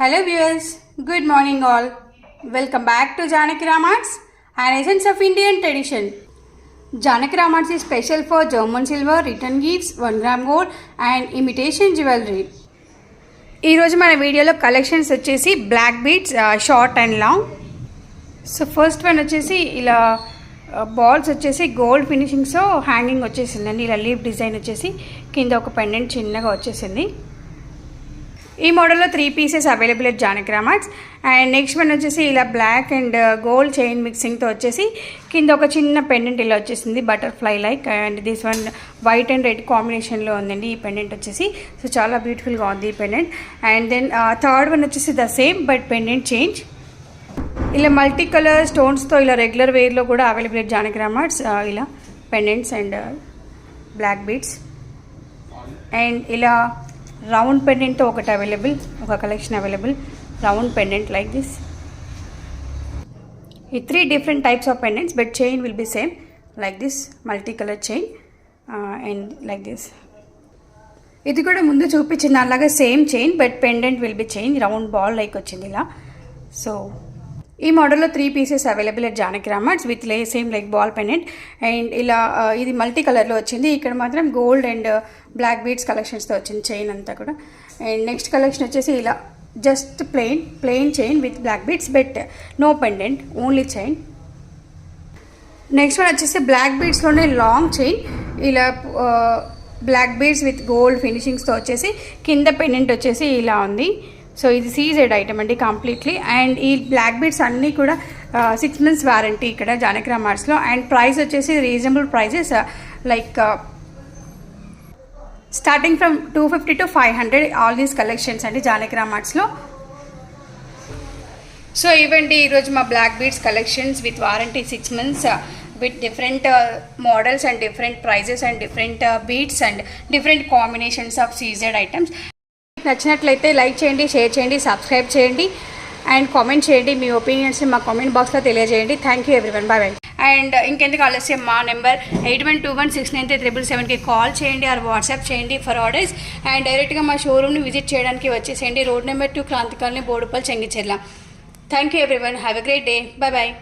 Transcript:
Hello viewers, good morning all. Welcome back to Janaki Ramarts, an essence of Indian tradition. Janaki Ramarts is special for German silver, return gifts, 1 gram gold and imitation jewelry. ఈ రోజు మన వీడియోలో collections వచ్చేసి black beads short and long. So first one వచ్చేసి ఇలా balls వచ్చేసి gold ఫినిషింగ్స్తో hanging వచ్చేసిందండి. ఇలా లీఫ్ డిజైన్ వచ్చేసి కింద ఒక పెండెంట్ చిన్నగా వచ్చేసింది. ఈ మోడల్లో 3 pieces available at Janaki Ramarts. And next one వచ్చేసి ఇలా బ్లాక్ అండ్ గోల్డ్ చైన్ మిక్సింగ్తో వచ్చేసి కింద ఒక చిన్న పెండెంట్ ఇలా వచ్చేసింది butterfly like. And this one white and red కాంబినేషన్లో ఉందండి ఈ పెండెంట్ వచ్చేసి. సో చాలా బ్యూటిఫుల్గా ఉంది ఈ pendant. And then third one వచ్చేసి the same but pendant change. ఇలా మల్టీ కలర్ స్టోన్స్తో ఇలా రెగ్యులర్ వేర్లో కూడా అవైలబుల్ ఎట్ జానకి రామార్ట్స్. ఇలా pendants and black beads. And ఇలా రౌండ్ పెండెంట్తో ఒకటి అవైలబుల్, ఒక collection available round pendant like this. ఈ 3 different types of pendants but chain will be same like this multicolor chain and like this. ఇది కూడా ముందు చూపించిన అలాగే same chain but pendant will be chain round ball like వచ్చింది ఇలా. So ఈ మోడల్లో 3 pieces available at Janaki Ramarts with same like ball pendant. And ఇలా ఇది మల్టీ కలర్లో వచ్చింది. ఇక్కడ మాత్రం గోల్డ్ అండ్ బ్లాక్ బీడ్స్ కలెక్షన్స్తో వచ్చింది చైన్ అంతా కూడా. అండ్ నెక్స్ట్ కలెక్షన్ వచ్చేసి ఇలా just plain chain with black beads but no pendant only chain. Next one వచ్చేసి బ్లాక్ బీడ్స్లోనే లాంగ్ చైన్ ఇలా బ్లాక్ బీడ్స్ విత్ గోల్డ్ ఫినిషింగ్స్తో వచ్చేసి కింద పెండెంట్ వచ్చేసి ఇలా ఉంది. సో ఇది సీజెడ్ ఐటమ్ అండి కంప్లీట్లీ. అండ్ ఈ బ్లాక్ బీడ్స్ అన్నీ కూడా 6 months వారంటీ ఇక్కడ జానకి రామార్ట్స్లో. అండ్ ప్రైస్ వచ్చేసి reasonable prices like starting from 250 to 500 all these collections అండి జానకి రామార్ట్స్లో. సో ఇవండి ఈరోజు మా black beads collections with warranty 6 months with different models and different prices and different beads and different combinations of seasoned items. నచ్చినట్లయితే like చేయండి, share చేయండి, subscribe చేయండి and comment చేయండి. మీ ఒపీనియన్స్ని మా కామెంట్ బాక్స్లో తెలియజేయండి. Thank you everyone, bye bye. And ఇంకెందుకు ఆలస్యం మా నెంబర్ 8121693777కి కాల్ చేయండి ఆర్ వాట్సాప్ చేయండి ఫర్ ఆర్డర్స్. అండ్ డైరెక్ట్గా మా షోరూమ్ని విజిట్ చేయడానికి వచ్చేసేయండి. Road number 2 Kranti colony, Boduppal, Chengicherla. Thank you everyone, have a great day, bye bye.